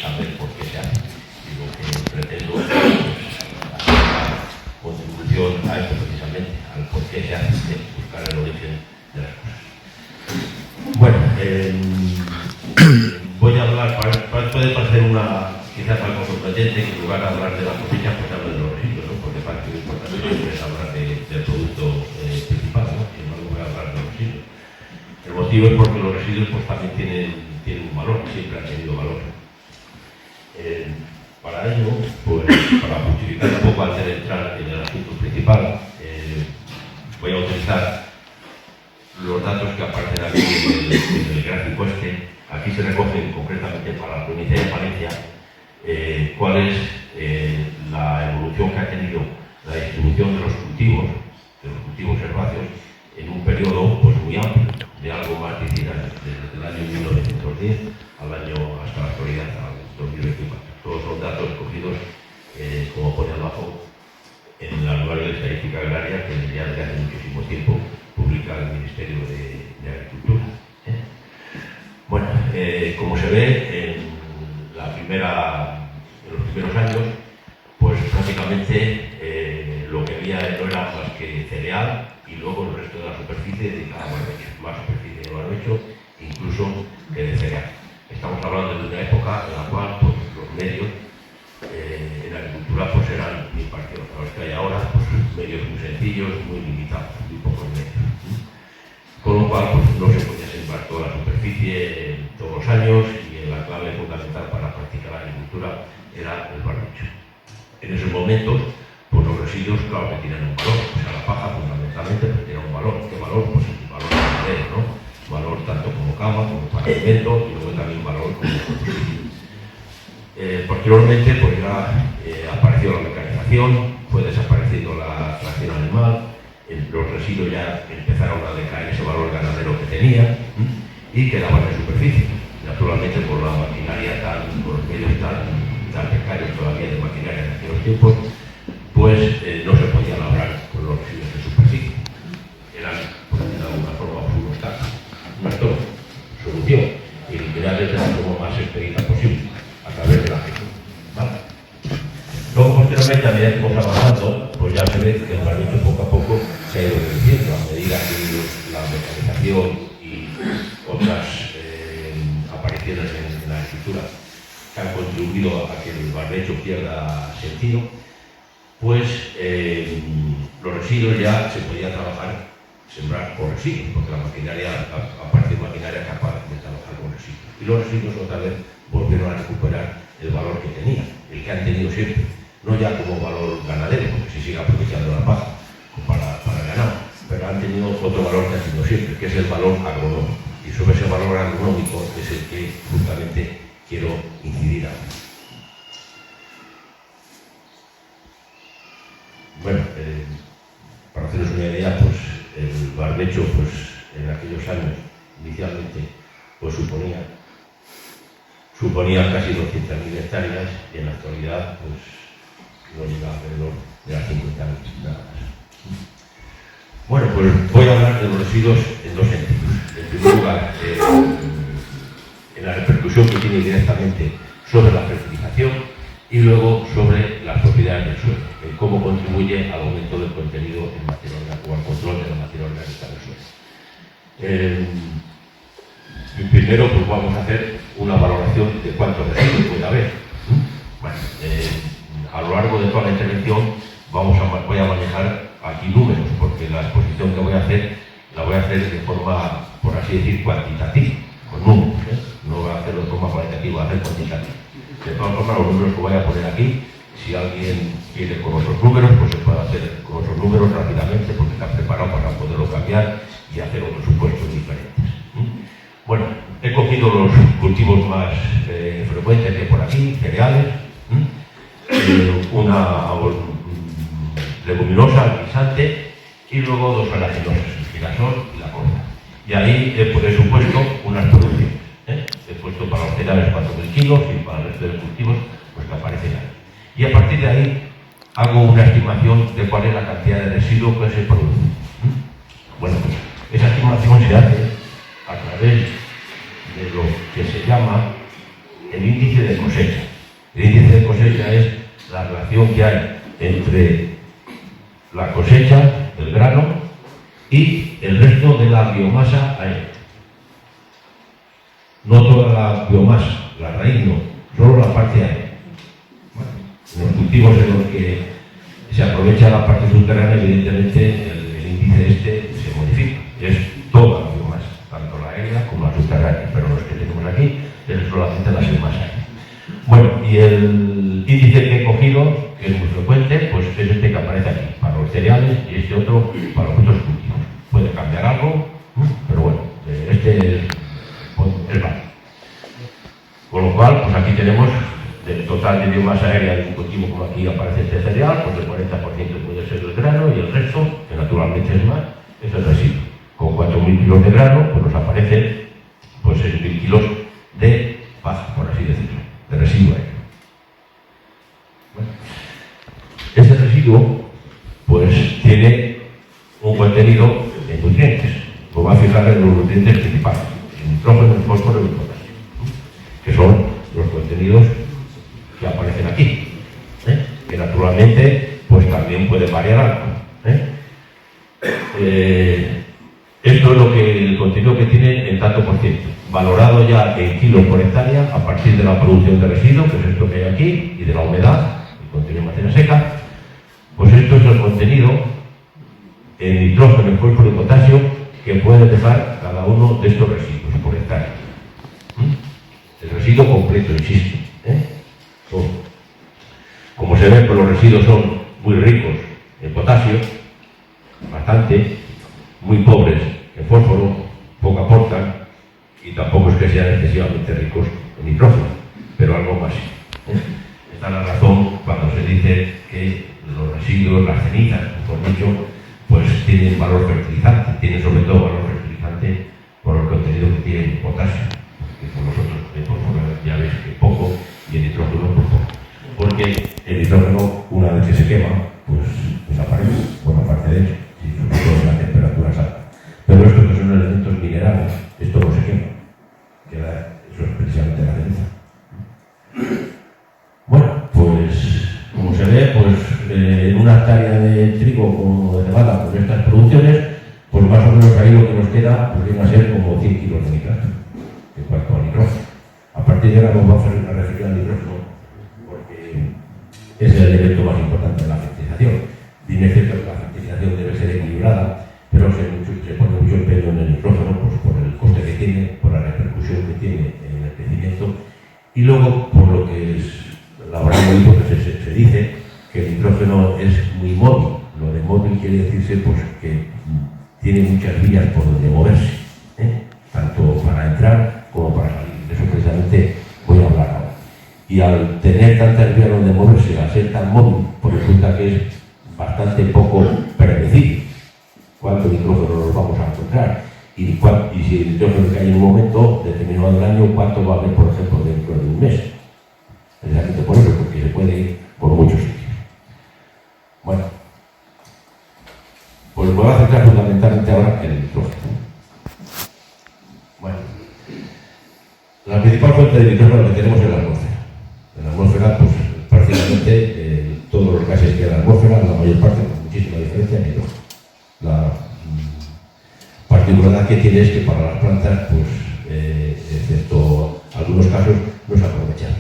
Saber por qué se hace y lo que pretendo es hacer una contribución a esto precisamente, al por qué se hace, buscar el origen de las cosas. Bueno, voy a hablar, puede parecer quizás algo sorprendente que en lugar de hablar de la cosecha, pues hablo de los residuos, ¿no? Porque parte de lo importante siempre es hablar del producto principal, ¿no? Sin embargo, voy a hablar de los residuos. El motivo es porque los residuos pues, también tienen un valor, siempre han tenido valor. Para ello, pues, para justificar un poco antes de entrar en el asunto principal, voy a utilizar los datos que aparecen aquí en el gráfico este. Aquí se recogen concretamente para la provincia de Palencia cuál es la evolución que ha tenido la distribución de los cultivos herbáceos en un periodo pues, muy amplio, de algo más de 100 años, desde el año 1910 al año hasta la actualidad, al 2024. Todos son datos cogidos, como pone abajo, en la Anuario de Estadística Agraria que ya desde hace muchísimo tiempo publica el Ministerio de Agricultura. Bueno, como se ve, en los primeros años, pues prácticamente lo que había no era más que cereal y luego el resto de la superficie dedicada a barbecho, más superficie de barbecho incluso que de cereal. Estamos hablando de una época en la cual pues, los medios en la agricultura pues, eran impartidos. Los que hay ahora, pues, medios muy sencillos, muy limitados, muy pocos medios. Con lo cual pues, no se podía sembrar toda la superficie todos los años y la clave fundamental para practicar la agricultura era el barbecho. En esos momentos, pues, los residuos, claro que tienen un valor. O sea, la paja fundamentalmente pues, tiene un valor. ¿Qué valor? Pues el valor ganadero, ¿no? Valor tanto como cama, como para alimento y luego también valor como combustible. Posteriormente pues ya apareció la mecanización, fue desapareciendo la tracción animal, los residuos ya empezaron a decaer ese valor ganadero que tenían y quedaban en superficie. Naturalmente por la maquinaria por los medios tan precarios todavía de maquinaria en aquellos tiempos, pues no se podía labrar con los residuos en superficie. Eran, por decirlo de alguna forma, unos tacos. Nuestra solución, eliminarles de la forma más expedita posible, a través de la gestión. ¿Vale? Luego, posteriormente, a medida que vamos avanzando, pues ya se ve que el barbecho poco a poco se ha ido reduciendo, a medida que la mecanización y otras apariciones en la agricultura que han contribuido a que el barbecho pierda sentido, pues los residuos ya se podía sembrar con residuos, porque la maquinaria, aparte de maquinaria capaz de trabajar con residuos. Y los residuos otra vez volvieron a recuperar el valor que tenían, el que han tenido siempre, no ya como valor ganadero, porque se sigue aprovechando la paja para el ganado, pero han tenido otro valor que han tenido siempre, que es el valor agronómico. Y sobre ese valor agronómico es el que justamente quiero incidir ahora. Bueno, para haceros una idea, pues el barbecho, pues en aquellos años, inicialmente, pues suponía casi 200.000 hectáreas y en la actualidad, pues no llega alrededor de las 50.000, nada más. Bueno, pues voy a hablar de los residuos en dos sentidos. En primer lugar, en la repercusión que tiene directamente sobre la fertilización y luego sobre las propiedades del suelo, en cómo contribuye al aumento del contenido en materia orgánica o al control de la materia orgánica del suelo. Primero, pues vamos a hacer una valoración de cuántos residuos puede haber. Bueno, a lo largo de toda la intervención voy a manejar aquí números, porque la exposición que voy a hacer la voy a hacer de forma, por así decir, cuantitativa, con números. No voy a hacerlo de forma cualitativa, voy a hacer cuantitativa. De todas formas, los números que voy a poner aquí, si alguien quiere con otros números, pues se puede hacer con otros números rápidamente, porque está preparado para poderlo cambiar y hacer otros supuestos diferentes. Bueno, he cogido los cultivos más frecuentes que por aquí, cereales, una leguminosa, guisante, y luego dos oleaginosas, el girasol y la colza. Y ahí he supuesto unas producciones. He puesto para los cereales 4.000 kilos y para el resto de los cultivos pues que aparecen ahí. Y a partir de ahí hago una estimación de cuál es la cantidad de residuo que se produce. Bueno, pues esa estimación se hace a través de lo que se llama el índice de cosecha. El índice de cosecha es la relación que hay entre la cosecha del grano y el resto de la biomasa aérea. No toda la biomasa, la raíz no, solo la parte aérea. Bueno, en los cultivos en los que se aprovecha la parte subterránea, evidentemente el índice se modifica. Es toda la biomasa, tanto la aérea como la subterránea, pero los que tenemos aquí es solamente la biomasa aérea. Bueno, y el índice que he cogido, que es muy frecuente, pues es este que aparece aquí, para los cereales, y este otro para los otros cultivos. Puede cambiar algo, pero bueno, este es válido. Con lo cual, pues aquí tenemos del total de biomasa aérea de un cultivo, como aquí aparece este cereal, pues el 40% puede ser el grano y el resto, que naturalmente es más, es el residuo. Con 4.000 kilos de grano, pues nos aparecen pues 6.000 kilos de paja, por así decirlo, de residuo aéreo. Bueno, ese residuo pues tiene un contenido de nutrientes. Lo va a fijar en los nutrientes principales, el nitrógeno, el fósforo y el potasio, que son los contenidos que aparecen aquí, que naturalmente pues también puede variar algo. Esto es el contenido que tiene en tanto por ciento, valorado ya en kilos por hectárea a partir de la producción de residuos, que es esto que hay aquí, y de la humedad, el contenido de materia seca. Pues esto es el contenido en nitrógeno, en fósforo y potasio que puede dejar cada uno de estos residuos por hectárea. El residuo completo, insisto. Como se ve, pues los residuos son muy ricos en potasio, bastante, muy pobres en fósforo, poco aportan, y tampoco es que sean excesivamente ricos en nitrógeno, pero algo más. Esta es la razón cuando se dice que los residuos, las cenizas, por dicho, pues tienen valor fertilizante, tienen sobre todo valor fertilizante por el contenido que tienen potasio, que por nosotros en fósforo ya veis que poco, y en nitrógeno por poco. Porque el nitrógeno, una vez que se quema, pues desaparece, buena parte de ello, y sobre todo en las temperaturas altas. Pero estos que son elementos minerales, esto no se quema, eso es precisamente la ceniza. Bueno, pues como se ve, pues en una hectárea de trigo como de cebada con estas producciones, pues más o menos ahí lo que nos queda pues viene a ser como 100 kilos de nitrato en cuanto a nitrógeno. A partir de ahora nos vamos a referir al nitrógeno porque es el elemento más importante de la fertilización. Bien es cierto que la fertilización debe ser equilibrada, pero se pone mucho empeño en el nitrógeno pues, por el coste que tiene, por la repercusión que tiene en el crecimiento y luego por lo que es la oído que se dice que el nitrógeno es muy móvil. Lo de móvil quiere decirse pues, que tiene muchas vías por donde moverse, tanto para entrar como para salir. De eso precisamente voy a hablar ahora. Y al tener tantas vías donde moverse, al ser tan móvil, pues resulta que es bastante poco predecible cuánto nitrógeno nos vamos a encontrar y si el nitrógeno cae en un momento determinado del año, cuánto va a haber, por ejemplo, dentro de un mes. Precisamente por eso, porque se puede ir por muchos sitios. Bueno, pues me voy a centrar fundamentalmente ahora en el nitrógeno. Bueno, la principal fuente de nitrógeno que tenemos es la atmósfera. En la atmósfera, pues prácticamente todos los gases que hay en la atmósfera, la mayor parte, con muchísima diferencia, es nitrógeno. La particularidad que tiene es que para las plantas, pues, excepto algunos casos, no se aprovechan.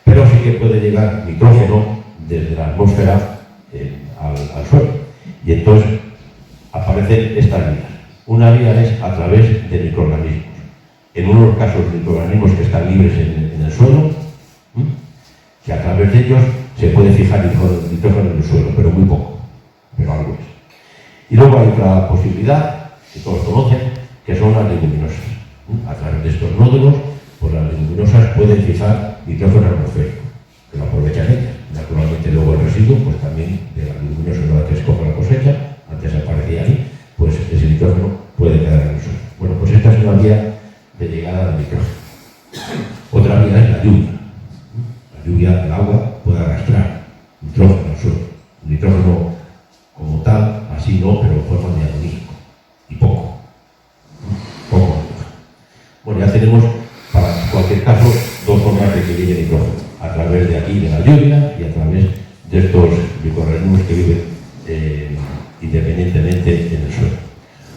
Pero sí que puede llegar nitrógeno desde la atmósfera al suelo. Y entonces aparecen estas vías. Una vía es a través de microorganismos. En unos casos, microorganismos que están libres en el suelo, que a través de ellos se puede fijar nitrógeno en el suelo, pero muy poco, pero algo es. Y luego hay otra posibilidad, que todos conocen, que son las leguminosas. A través de estos nódulos pues las leguminosas pueden fijar nitrógeno atmosférico, que lo aprovechan ellas. Naturalmente luego el residuo, pues también de la leguminosa una vez que se coge la cosecha, antes aparecía ahí, pues ese nitrógeno puede quedar en el suelo. Bueno, pues esta es una vía de llegada del nitrógeno. Otra vía es la lluvia. La lluvia, el agua, puede arrastrar nitrógeno al suelo. Nitrógeno como tal, así no, pero en forma de amoníaco. Y poco. Poco nitrógeno. Bueno, ya tenemos, para cualquier caso, dos formas de que llegue nitrógeno. A través de aquí, de la lluvia, y a través de estos microorganismos que viven independientemente en el suelo.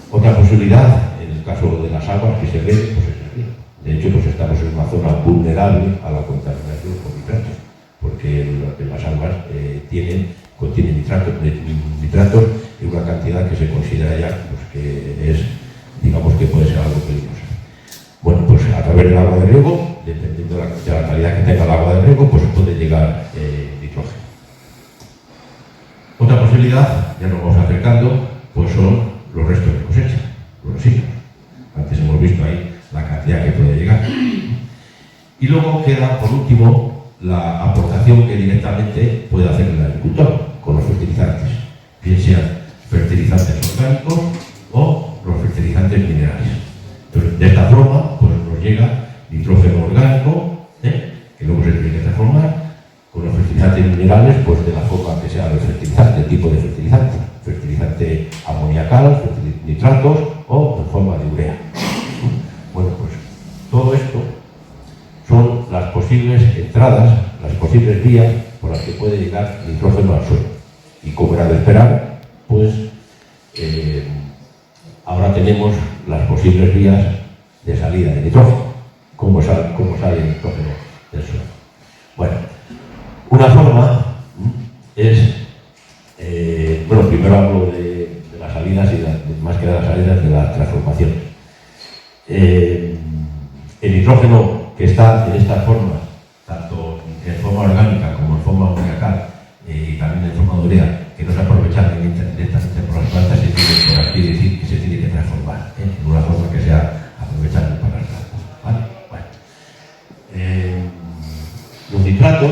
Otra posibilidad, en el caso de las aguas que se ven, pues es el río. De hecho, pues estamos en una zona vulnerable a la contaminación por nitratos, porque las aguas contienen nitratos en una cantidad que se considera ya pues, que es, digamos que puede ser algo peligroso. Bueno, pues a través del agua de riego, dependiendo de la calidad que tenga el agua de riego, pues puede llegar nitrógeno. Otra posibilidad, ya nos vamos acercando, pues son los restos de cosecha, los residuos. Antes hemos visto ahí la cantidad que puede llegar. Y luego queda, por último, la aportación que directamente puede hacer el agricultor con los fertilizantes, bien sean fertilizantes orgánicos o los fertilizantes minerales. Entonces, de esta forma, pues nos llega nitrógeno orgánico, que luego se tiene que transformar, con los fertilizantes minerales, pues de la forma que sea el fertilizante, el tipo de fertilizante amoniacal, nitratos o en forma de urea. Bueno, pues todo esto son las posibles entradas, las posibles vías por las que puede llegar nitrógeno al suelo. Y como era de esperar, pues ahora tenemos las posibles vías de salida de nitrógeno. ¿Cómo sale el nitrógeno del suelo? Bueno, una forma es, bueno, primero hablo de las salidas y más que de las salidas, de las transformaciones. El nitrógeno que está en esta forma, tanto en forma orgánica como en forma amoniacal y también en forma de urea, que no se aprovechan directamente por las plantas, se tiene, por así decir, que se tiene que transformar en una forma que sea aprovechable para las plantas. ¿Vale? Bueno. Los nitratos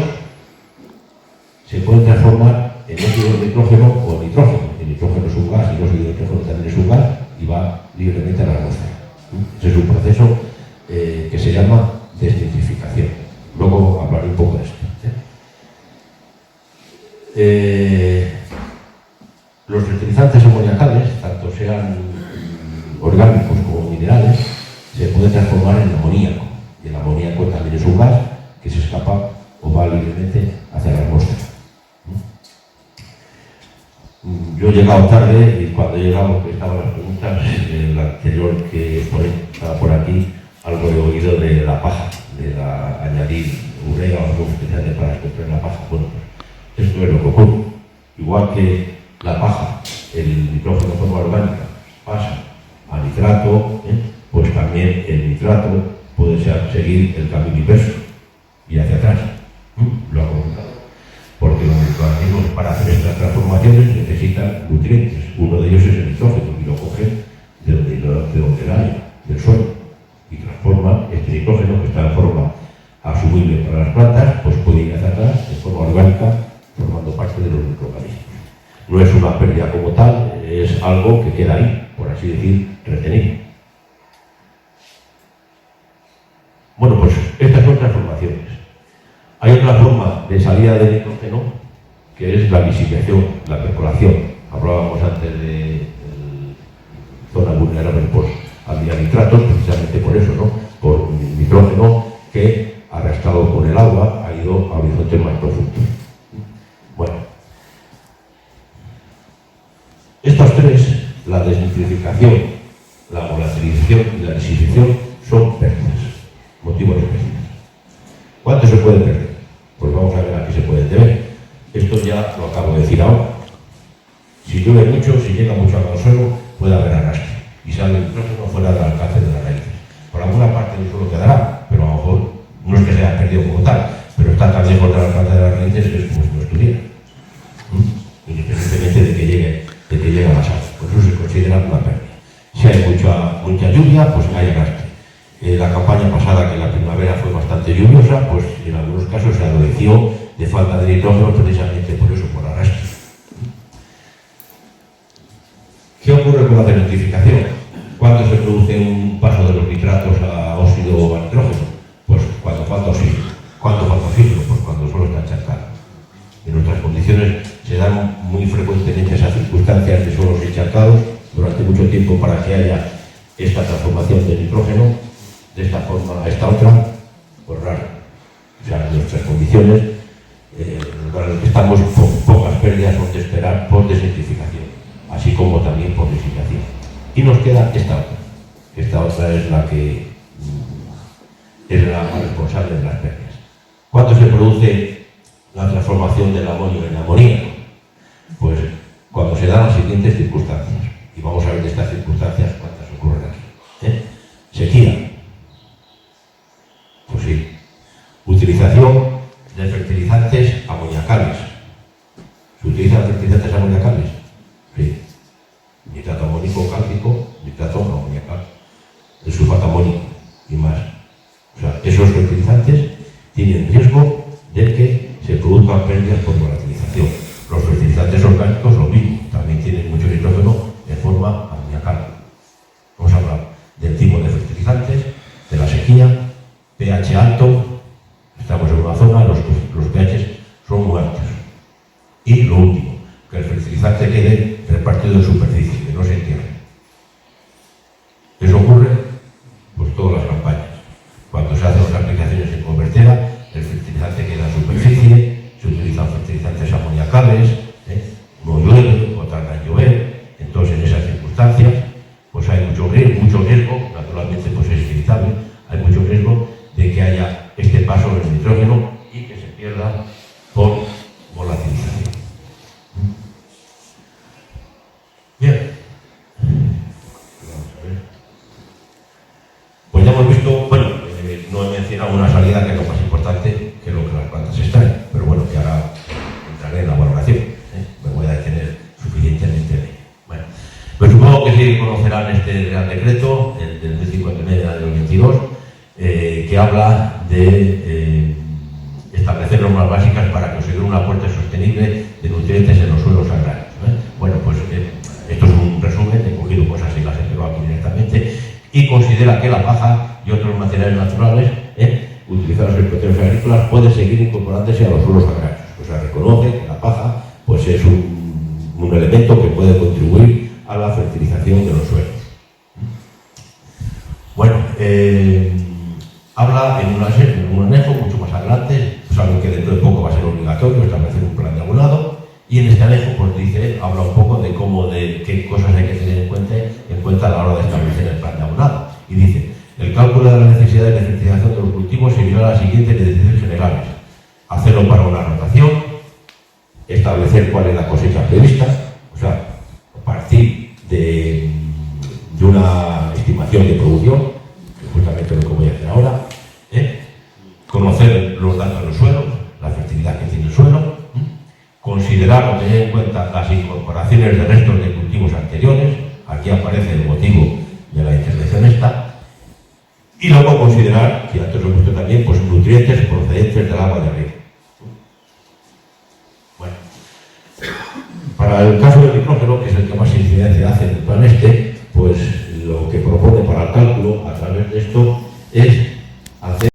se pueden transformar en óxido de nitrógeno o en nitrógeno. El nitrógeno es un gas y el óxido de nitrógeno también es un gas y va libremente a la atmósfera. Ese es un proceso que se llama desnitrificación. Luego hablaré un poco de esto. Los fertilizantes amoniacales, tanto sean orgánicos como minerales, se pueden transformar en amoníaco. Y el amoníaco también es un gas que se escapa o va libremente hacia la atmósfera. Yo he llegado tarde y cuando he llegado, que estaban las preguntas, el anterior que estaba por aquí, algo he oído de la paja, de añadir urea o algo especial para escoger la paja. Bueno, pues esto es lo que ocurre. Igual que la paja, el nitrógeno de forma orgánica, pasa a nitrato, pues también el nitrato puede seguir el camino inverso y hacia atrás. Lo ha comentado. Porque los microorganismos para hacer estas transformaciones necesitan nutrientes. Uno de ellos es el nitrógeno y lo cogen de donde hay, del suelo, y transforma este nitrógeno que está en forma asumible para las plantas, pues puede ir hacia atrás de forma orgánica, formando parte de los microorganismos. No es una pérdida como tal, es algo que queda ahí, por así decir, retenido. Bueno, pues estas son transformaciones. Hay otra forma de salida del nitrógeno, que es la lisificación, la percolación. Hablábamos antes de zona vulnerable por nitratos, precisamente por eso, ¿no? Por nitrógeno que, arrastrado por el agua, ha ido a horizontes más profundos. Bueno, estos tres, la desnitrificación, la volatilización y la lisificación, son pérdidas, motivos de pérdidas. ¿Cuánto se puede perder? Pues vamos a ver a qué se puede deber. Esto ya lo acabo de decir ahora. Si llueve mucho, si llega mucho agua al suelo, puede haber arrastre y sale el nitrógeno fuera del alcance de las raíces. Por alguna parte del suelo quedará, pero a lo mejor no es que se haya perdido como tal, pero está tan lejos del alcance de las raíces que es como si no estuviera. Independientemente de que llegue a más agua. Por eso se considera una pérdida. Si hay mucha lluvia, pues hay arrastre. la campaña pasada, que la primavera fue bastante lluviosa, pues en algunos casos se adoleció de falta de nitrógeno precisamente por eso, por arrastre. ¿Qué ocurre con la cementificación? ¿Cuándo se produce un paso de los nitratos a óxido o a nitrógeno? Pues cuando falta oxígeno. ¿Cuánto falta oxígeno? Pues cuando el suelo está encharcado. En nuestras condiciones se dan muy frecuentemente esas circunstancias de suelos encharcados durante mucho tiempo para que haya esta transformación de nitrógeno de esta forma a esta otra, pues raro. O sea, en nuestras condiciones, el lugar en el que estamos, pocas pérdidas son de esperar por desertificación, así como también por deshidratación. Y nos queda esta otra. Esta otra es la que es la más responsable de las pérdidas. ¿Cuándo se produce la transformación del amonio en amoníaco? Pues cuando se dan las siguientes circunstancias. Y vamos a ver de estas circunstancias cuántas ocurren aquí. Sequía. Pues sí. Utilización de fertilizantes amoniacales. ¿Se utilizan fertilizantes amoniacales? Sí. Nitrato amónico cálcico, nitrato amoniacal, el sulfato amónico y más. O sea, esos fertilizantes tienen riesgo de que se produzcan pérdidas por volatilización. Los fertilizantes orgánicos, lo mismo, también tienen mucho nitrógeno de forma amoniacal. Vamos a hablar del tipo de fertilizantes, de la sequía, pH alto. Estamos en una zona, los pH son muy altos. Y lo último, que el fertilizante quede repartido en superficie, que no se entierre. Eso ocurre pues todas las campañas. Cuando se hacen las aplicaciones en cobertera, el fertilizante queda en superficie, se utilizan fertilizantes amoniacales, no llueve o tarda en llover. Entonces, en esas circunstancias, pues hay mucho riesgo, naturalmente pues es evitable, hay mucho riesgo de que haya este paso del nitrógeno y que se pierda por volatilización. Bien. Vamos a ver. Pues ya hemos visto, bueno, no he mencionado una salida que es lo más importante, que es lo que las plantas extraen, pero bueno, que ahora entraré en la valoración. Me voy a detener suficientemente en ello. Bueno, pues supongo que sí conocerán este Real Decreto, el del 1059 del año 22, que habla de establecer normas básicas para conseguir un aporte sostenible de nutrientes en los suelos agrarios. Bueno, pues esto es un resumen, he cogido cosas y las he pegado aquí directamente, y considera que la paja y otros materiales naturales utilizados en explotaciones agrícolas pueden seguir incorporándose a los suelos agrarios. O sea, reconoce que la paja pues, es un elemento que puede contribuir a la fertilización de los suelos. Bueno, habla en un anejo mucho más adelante, saben que dentro de poco va a ser obligatorio establecer un plan de abonado, y en este anejo pues habla un poco de qué cosas hay que tener en cuenta a la hora de establecer el plan de abonado. Y dice, el cálculo de las necesidades de fertilización de los cultivos seguirá las siguientes directrices generales: hacerlo para una rotación, establecer cuál es la cosecha prevista, o sea, partir de una estimación de producción, que es justamente lo que voy a hacer ahora, conocer los datos del suelo, la fertilidad que tiene el suelo, considerar o tener en cuenta las incorporaciones de restos de cultivos anteriores. Aquí aparece el motivo de la intervención esta. Y luego considerar, que antes lo he visto también, pues nutrientes procedentes del agua de riego. Bueno, para el caso del nitrógeno, que es el que más incidencia hace en el plan pues lo que propone para el cálculo a través de esto es hacer